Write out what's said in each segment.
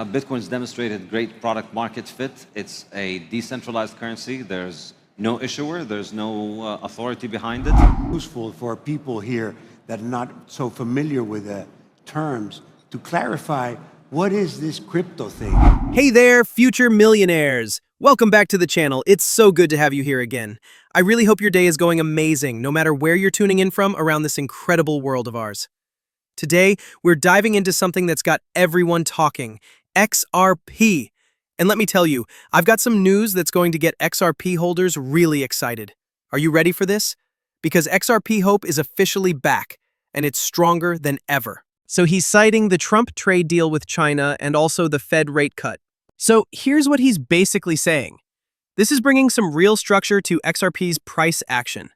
Bitcoin's demonstrated great product market fit. It's a decentralized currency. There's no issuer. There's no authority behind it. Useful for people here that are not so familiar with the terms to clarify what is this crypto thing. Hey there, future millionaires! Welcome back to the channel. It's so good to have you here again. I really hope your day is going amazing, no matter where you're tuning in from around this incredible world of ours. Today, we're diving into something that's got everyone talking, XRP. And let me tell you, I've got some news that's going to get XRP holders really excited. Are you ready for this? Because XRP Hope is officially back, and it's stronger than ever. So he's citing the Trump trade deal with China and also the Fed rate cut. So here's what he's basically saying. This is bringing some real structure to XRP's price action.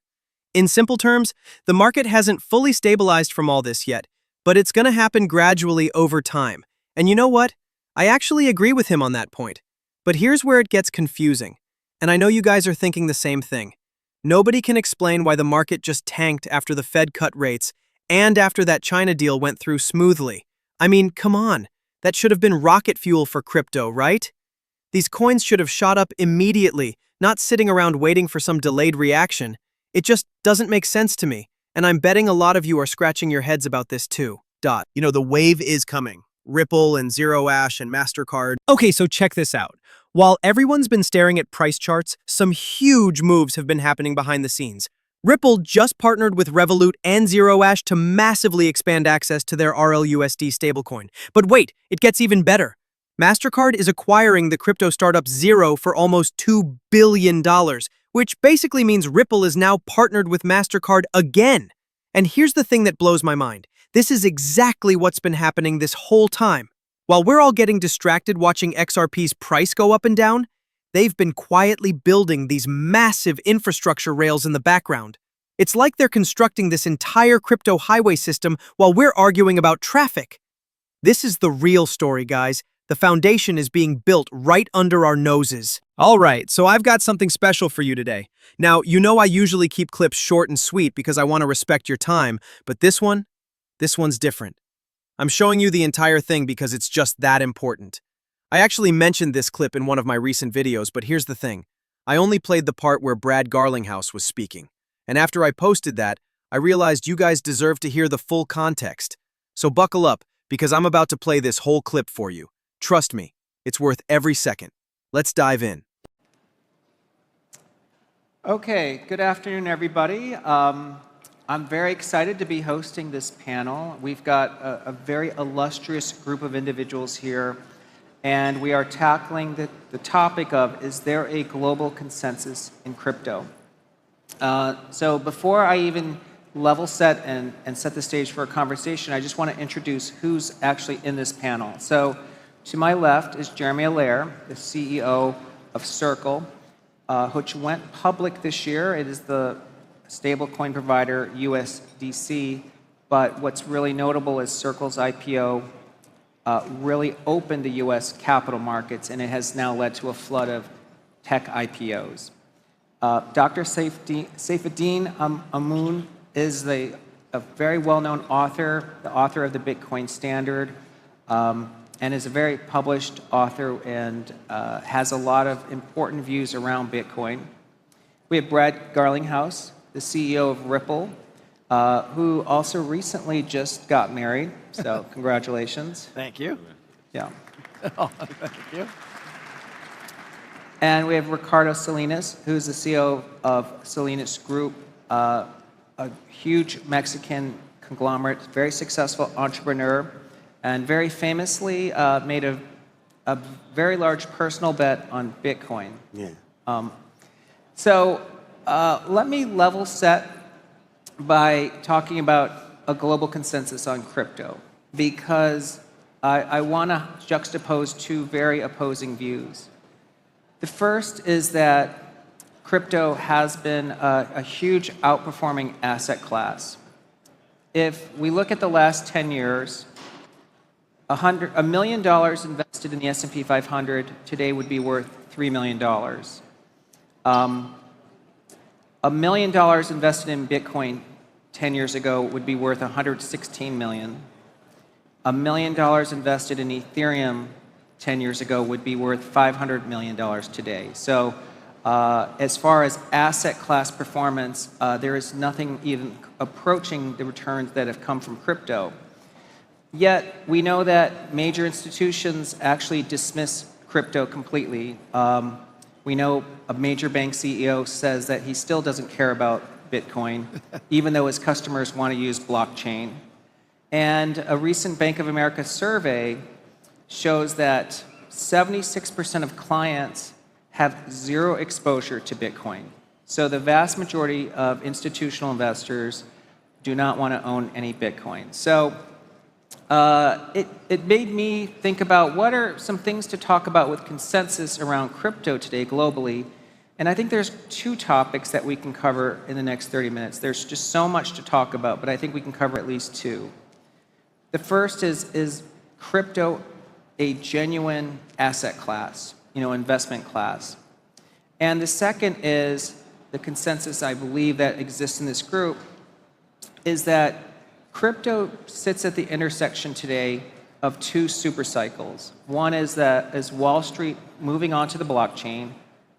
In simple terms, the market hasn't fully stabilized from all this yet, but it's going to happen gradually over time. And you know what? I actually agree with him on that point. But here's where it gets confusing. And I know you guys are thinking the same thing. Nobody can explain why the market just tanked after the Fed cut rates and after that China deal went through smoothly. I mean, come on. That should have been rocket fuel for crypto, right? These coins should have shot up immediately, not sitting around waiting for some delayed reaction. It just doesn't make sense to me, and I'm betting a lot of you are scratching your heads about this too. You know, the wave is coming. Ripple and Zero Ash and Mastercard. Okay, so check this out. While everyone's been staring at price charts, some huge moves have been happening behind the scenes. Ripple just partnered with Revolut and Zero Ash to massively expand access to their RLUSD stablecoin. But wait, it gets even better. Mastercard is acquiring the crypto startup Zero for almost $2 billion, which basically means Ripple is now partnered with Mastercard again. And here's the thing that blows my mind. This is exactly what's been happening this whole time. While we're all getting distracted watching XRP's price go up and down, they've been quietly building these massive infrastructure rails in the background. It's like they're constructing this entire crypto highway system while we're arguing about traffic. This is the real story, guys. The foundation is being built right under our noses. All right, so I've got something special for you today. Now, you know I usually keep clips short and sweet because I want to respect your time, but this one's different. I'm showing you the entire thing because it's just that important. I actually mentioned this clip in one of my recent videos, but here's the thing. I only played the part where Brad Garlinghouse was speaking. And after I posted that, I realized you guys deserve to hear the full context. So buckle up, because I'm about to play this whole clip for you. Trust me, it's worth every second. Let's dive in. Okay, good afternoon, everybody. I'm very excited to be hosting this panel. We've got a very illustrious group of individuals here, and we are tackling the topic of, is there a global consensus in crypto? So before I even level set and set the stage for a conversation, I just want to introduce who's actually in this panel. So to my left is Jeremy Allaire, the CEO of Circle, which went public this year. It is the stablecoin provider USDC, but what's really notable is Circle's IPO really opened the US capital markets, and it has now led to a flood of tech IPOs. Dr. Saifedean Ammon is a very well-known author, the author of the Bitcoin Standard, and is a very published author and has a lot of important views around Bitcoin. We have Brad Garlinghouse, the CEO of Ripple, who also recently just got married, so congratulations. Thank you. Yeah. Oh, thank you. And we have Ricardo Salinas, who's the CEO of Salinas Group, a huge Mexican conglomerate, very successful entrepreneur, and very famously made a very large personal bet on Bitcoin. Yeah. So let me level set by talking about a global consensus on crypto, because I want to juxtapose two very opposing views. The first is that crypto has been a huge outperforming asset class. If we look at the last 10 years, $1 million invested in the S&P 500 today would be worth $3 million. $1 million invested in Bitcoin 10 years ago would be worth $116 million. $1 million invested in Ethereum 10 years ago would be worth $500 million today. So as far as asset class performance, there is nothing even approaching the returns that have come from crypto. Yet we know that major institutions actually dismiss crypto completely. We know a major bank CEO says that he still doesn't care about Bitcoin, even though his customers want to use blockchain. And a recent Bank of America survey shows that 76% of clients have zero exposure to Bitcoin. So the vast majority of institutional investors do not want to own any Bitcoin. So it made me think about what are some things to talk about with consensus around crypto today globally. And I think there's two topics that we can cover in the next 30 minutes. There's just so much to talk about, but I think we can cover at least two. The first is crypto a genuine asset class, investment class? And the second is the consensus I believe that exists in this group is that crypto sits at the intersection today of two super cycles. One is Wall Street moving onto the blockchain,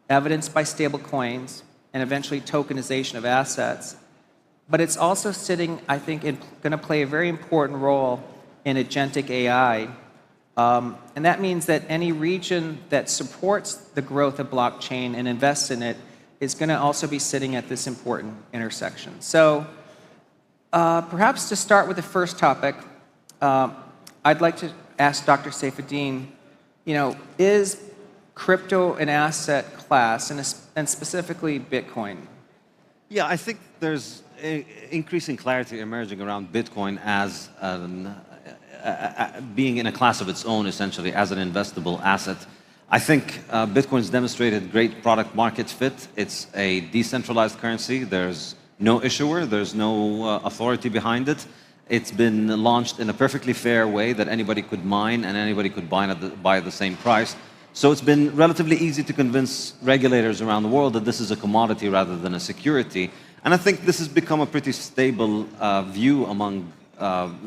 evidenced by stablecoins and eventually tokenization of assets. But it's also sitting, I think, going to play a very important role in agentic AI. And that means that any region that supports the growth of blockchain and invests in it is going to also be sitting at this important intersection. So perhaps to start with the first topic, I'd like to ask Dr. Saifuddin, is crypto an asset class, and specifically Bitcoin? Yeah, I think there's increasing clarity emerging around Bitcoin as being in a class of its own, essentially, as an investable asset. I think Bitcoin's demonstrated great product market fit. It's a decentralized currency. There's no issuer. There's no authority behind it. It's been launched in a perfectly fair way that anybody could mine and anybody could buy at the same price. So it's been relatively easy to convince regulators around the world that this is a commodity rather than a security. And I think this has become a pretty stable view among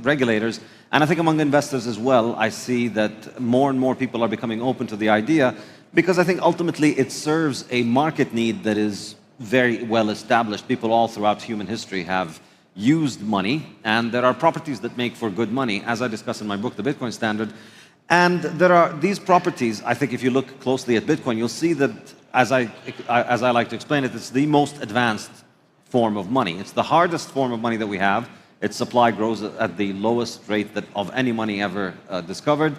regulators. And I think among investors as well, I see that more and more people are becoming open to the idea because I think ultimately it serves a market need that is very well established. People all throughout human history have used money, and there are properties that make for good money, as I discuss in my book, The Bitcoin Standard. And there are these properties, I think if you look closely at Bitcoin, you'll see that, as I like to explain it, it's the most advanced form of money. It's the hardest form of money that we have. Its supply grows at the lowest rate of any money ever discovered.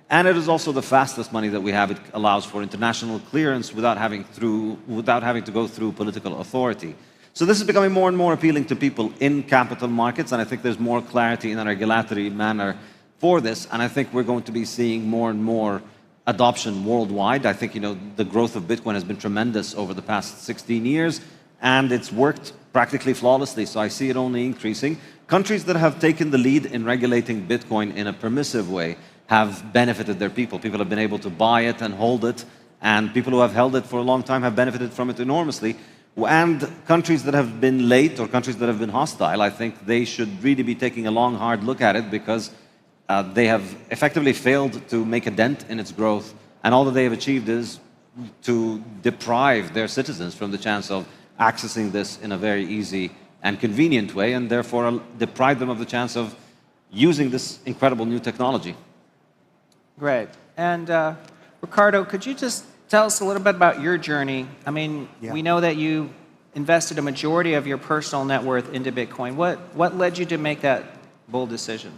And it is also the fastest money that we have. It allows for international clearance without having to go through political authority. So this is becoming more and more appealing to people in capital markets, and I think there's more clarity in a regulatory manner for this, and I think we're going to be seeing more and more adoption worldwide. I think the growth of Bitcoin has been tremendous over the past 16 years, and it's worked practically flawlessly, so I see it only increasing. Countries that have taken the lead in regulating Bitcoin in a permissive way have benefited their people. People have been able to buy it and hold it, and people who have held it for a long time have benefited from it enormously. And countries that have been late or countries that have been hostile, I think they should really be taking a long, hard look at it because they have effectively failed to make a dent in its growth, and all that they have achieved is to deprive their citizens from the chance of accessing this in a very easy and convenient way, and therefore deprive them of the chance of using this incredible new technology. Great. And Ricardo, could you just tell us a little bit about your journey? I mean, we know that you invested a majority of your personal net worth into Bitcoin. What led you to make that bold decision?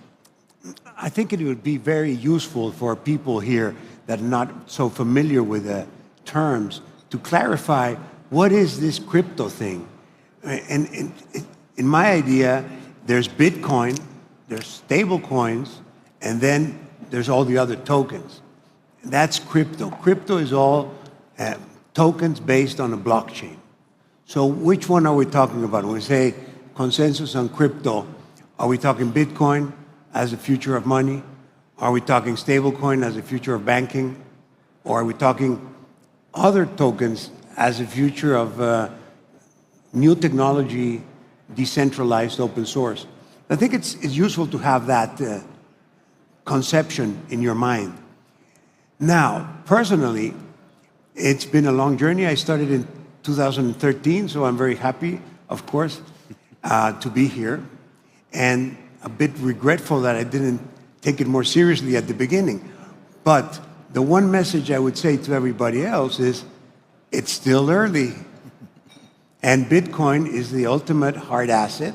I think it would be very useful for people here that are not so familiar with the terms to clarify what is this crypto thing. And in my idea, there's Bitcoin, there's stablecoins, and then there's all the other tokens. That's crypto. Crypto is all tokens based on a blockchain. So which one are we talking about? When we say consensus on crypto, are we talking Bitcoin as the future of money? Are we talking stablecoin as the future of banking? Or are we talking other tokens as the future of new technology, decentralized open source? I think it's useful to have that conception in your mind. Now, personally, it's been a long journey. I started in 2013, so I'm very happy, of course, to be here, and a bit regretful that I didn't take it more seriously at the beginning. But the one message I would say to everybody else is, it's still early. And Bitcoin is the ultimate hard asset.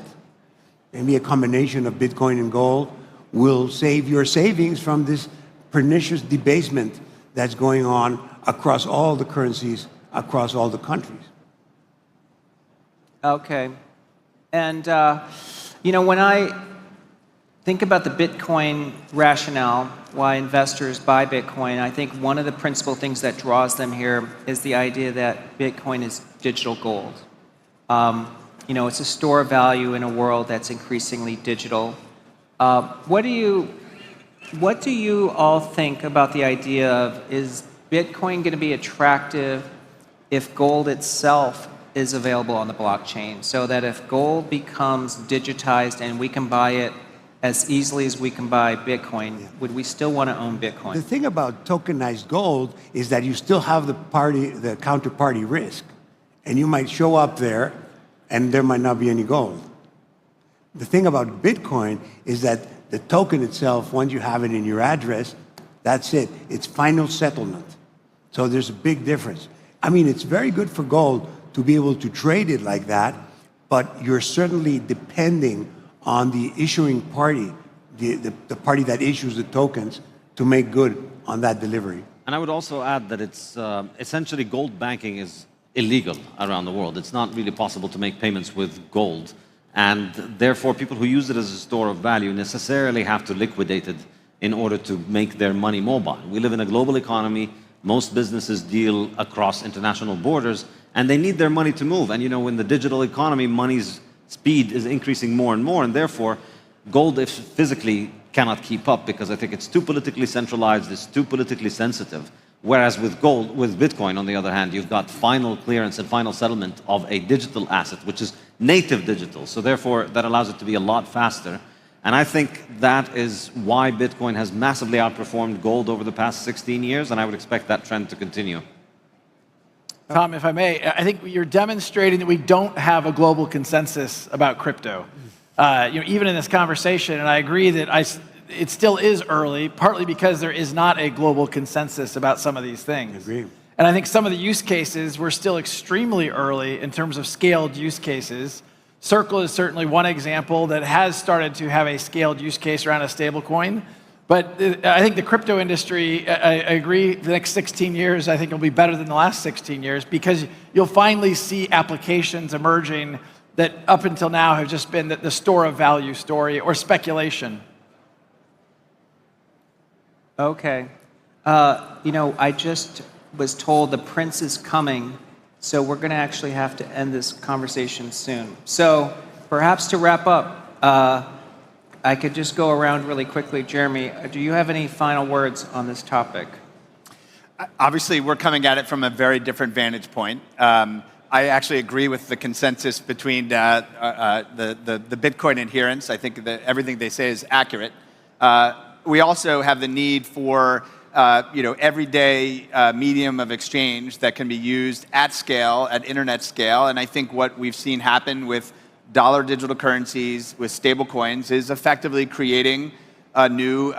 Maybe a combination of Bitcoin and gold will save your savings from this pernicious debasement that's going on across all the currencies, across all the countries. Okay. And, when I think about the Bitcoin rationale, why investors buy Bitcoin, I think one of the principal things that draws them here is the idea that Bitcoin is digital gold. It's a store of value in a world that's increasingly digital. What do you all think about the idea of, is Bitcoin going to be attractive if gold itself is available on the blockchain? So that if gold becomes digitized and we can buy it as easily as we can buy Bitcoin, would we still want to own Bitcoin? The thing about tokenized gold is that you still have the counterparty risk. And you might show up there and there might not be any gold. The thing about Bitcoin is that the token itself, once you have it in your address, that's it. It's final settlement. So there's a big difference. I mean, it's very good for gold to be able to trade it like that, but you're certainly depending on the issuing party, the party that issues the tokens, to make good on that delivery. And I would also add that it's essentially gold banking is illegal around the world. It's not really possible to make payments with gold. And therefore, people who use it as a store of value necessarily have to liquidate it in order to make their money mobile. We live in a global economy. Most businesses deal across international borders, and they need their money to move. And in the digital economy, money's speed is increasing more and more, and therefore, gold if physically cannot keep up, because I think it's too politically centralized, it's too politically sensitive. Whereas with gold, with Bitcoin, on the other hand, you've got final clearance and final settlement of a digital asset, which is native digital. So therefore, that allows it to be a lot faster. And I think that is why Bitcoin has massively outperformed gold over the past 16 years, and I would expect that trend to continue. Tom, if I may, I think you're demonstrating that we don't have a global consensus about crypto. Even in this conversation, and I agree that it still is early, partly because there is not a global consensus about some of these things. I agree. And I think some of the use cases, we're still extremely early in terms of scaled use cases. Circle is certainly one example that has started to have a scaled use case around a stablecoin. But I think the crypto industry, I agree, the next 16 years, I think will be better than the last 16 years, because you'll finally see applications emerging that up until now have just been the store of value story or speculation. Okay. I just was told the prince is coming, so we're going to actually have to end this conversation soon. So perhaps to wrap up, I could just go around really quickly. Jeremy, do you have any final words on this topic? Obviously, we're coming at it from a very different vantage point. I actually agree with the consensus between the Bitcoin adherents. I think that everything they say is accurate. We also have the need for everyday medium of exchange that can be used at scale, at internet scale. And I think what we've seen happen with dollar digital currencies, with stablecoins, is effectively creating a new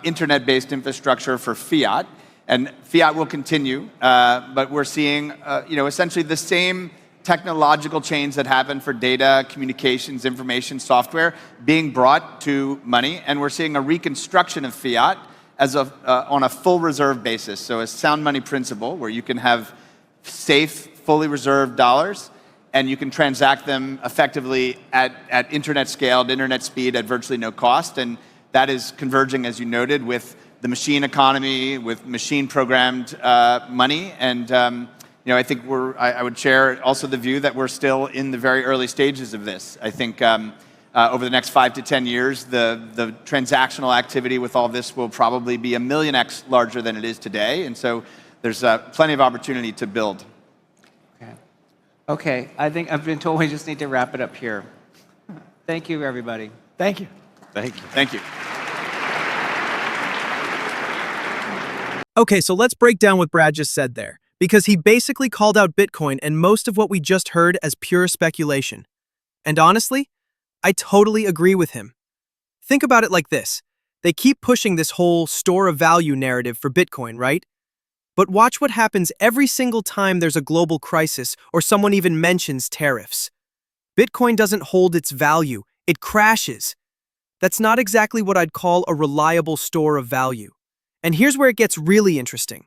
internet-based infrastructure for fiat. And fiat will continue, but we're seeing essentially the same technological change that happened for data, communications, information, software being brought to money. And we're seeing a reconstruction of fiat as on a full reserve basis. So a sound money principle where you can have safe, fully reserved dollars, and you can transact them effectively at internet scale, at internet speed, at virtually no cost. And that is converging, as you noted, with the machine economy, with machine-programmed money. And I think I would share also the view that we're still in the very early stages of this. I think over the next 5 to 10 years, the transactional activity with all this will probably be 1,000,000x larger than it is today. And so there's plenty of opportunity to build. Okay, I think I've been told we just need to wrap it up here. Thank you, everybody. Thank you. Thank you. Thank you. Okay, so let's break down what Brad just said there, because he basically called out Bitcoin and most of what we just heard as pure speculation. And honestly, I totally agree with him. Think about it like this. They keep pushing this whole store of value narrative for Bitcoin, right? But watch what happens every single time there's a global crisis or someone even mentions tariffs. Bitcoin doesn't hold its value, it crashes. That's not exactly what I'd call a reliable store of value. And here's where it gets really interesting.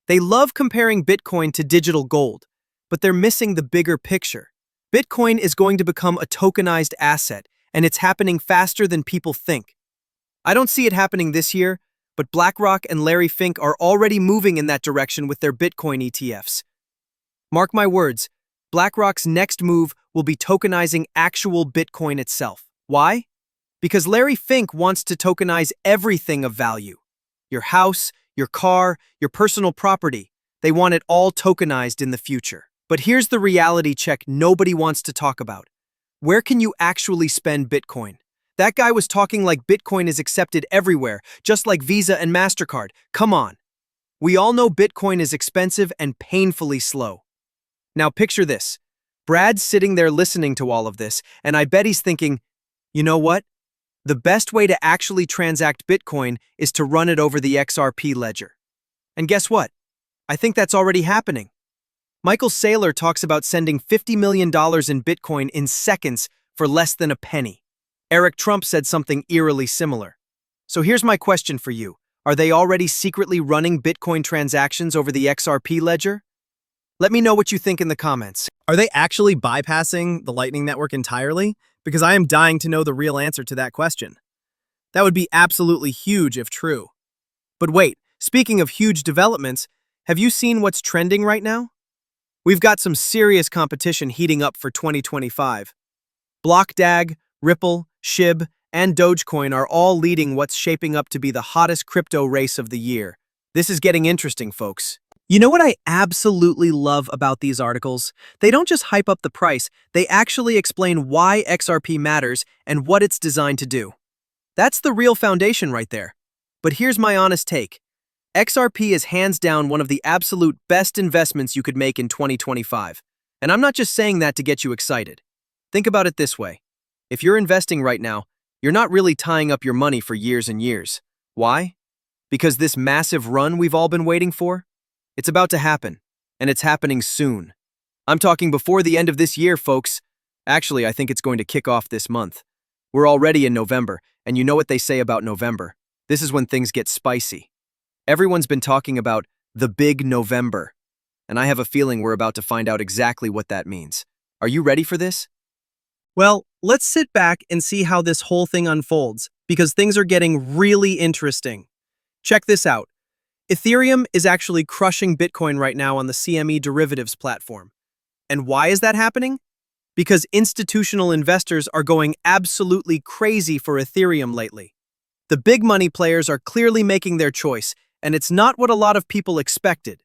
They love comparing Bitcoin to digital gold, but they're missing the bigger picture. Bitcoin is going to become a tokenized asset, and it's happening faster than people think. I don't see it happening this year, but BlackRock and Larry Fink are already moving in that direction with their Bitcoin ETFs. Mark my words, BlackRock's next move will be tokenizing actual Bitcoin itself. Why? Because Larry Fink wants to tokenize everything of value. Your house, your car, your personal property. They want it all tokenized in the future. But here's the reality check nobody wants to talk about. Where can you actually spend Bitcoin? That guy was talking like Bitcoin is accepted everywhere, just like Visa and Mastercard. Come on. We all know Bitcoin is expensive and painfully slow. Now picture this. Brad's sitting there listening to all of this, and I bet he's thinking, you know what? The best way to actually transact Bitcoin is to run it over the XRP ledger. And guess what? I think that's already happening. Michael Saylor talks about sending $50 million in Bitcoin in seconds for less than a penny. Eric Trump said something eerily similar. So here's my question for you. Are they already secretly running Bitcoin transactions over the XRP ledger? Let me know what you think in the comments. Are they actually bypassing the Lightning Network entirely? Because I am dying to know the real answer to that question. That would be absolutely huge if true. But wait, speaking of huge developments, have you seen what's trending right now? We've got some serious competition heating up for 2025. BlockDAG, Ripple, SHIB, and Dogecoin are all leading what's shaping up to be the hottest crypto race of the year. This is getting interesting, folks. You know what I absolutely love about these articles? They don't just hype up the price, they actually explain why XRP matters and what it's designed to do. That's the real foundation right there. But here's my honest take. XRP is hands down one of the absolute best investments you could make in 2025. And I'm not just saying that to get you excited. Think about it this way. If you're investing right now, you're not really tying up your money for years and years. Why? Because this massive run we've all been waiting for? It's about to happen, and it's happening soon. I'm talking before the end of this year, folks. Actually, I think it's going to kick off this month. We're already in November, and you know what they say about November. This is when things get spicy. Everyone's been talking about the big November, and I have a feeling we're about to find out exactly what that means. Are you ready for this? Well, let's sit back and see how this whole thing unfolds, because things are getting really interesting. Check this out. Ethereum is actually crushing Bitcoin right now on the CME derivatives platform. And why is that happening? Because institutional investors are going absolutely crazy for Ethereum lately. The big money players are clearly making their choice, and it's not what a lot of people expected.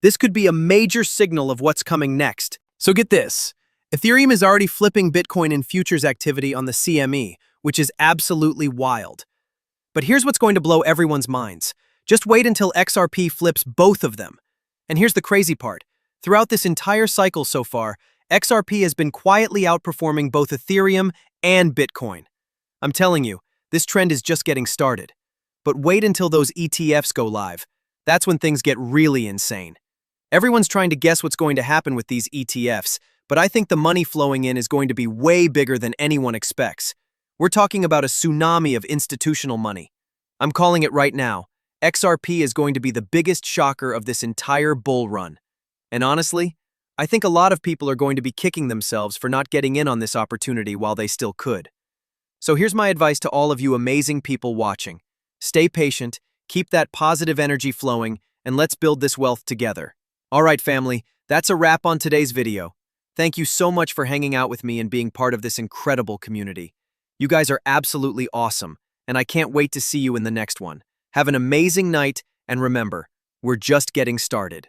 This could be a major signal of what's coming next. So get this. Ethereum is already flipping Bitcoin in futures activity on the CME, which is absolutely wild. But here's what's going to blow everyone's minds. Just wait until XRP flips both of them. And here's the crazy part. Throughout this entire cycle so far, XRP has been quietly outperforming both Ethereum and Bitcoin. I'm telling you, this trend is just getting started. But wait until those ETFs go live. That's when things get really insane. Everyone's trying to guess what's going to happen with these ETFs, but I think the money flowing in is going to be way bigger than anyone expects. We're talking about a tsunami of institutional money. I'm calling it right now. XRP is going to be the biggest shocker of this entire bull run. And honestly, I think a lot of people are going to be kicking themselves for not getting in on this opportunity while they still could. So here's my advice to all of you amazing people watching. Stay patient, keep that positive energy flowing, and let's build this wealth together. All right, family, that's a wrap on today's video. Thank you so much for hanging out with me and being part of this incredible community. You guys are absolutely awesome, and I can't wait to see you in the next one. Have an amazing night, and remember, we're just getting started.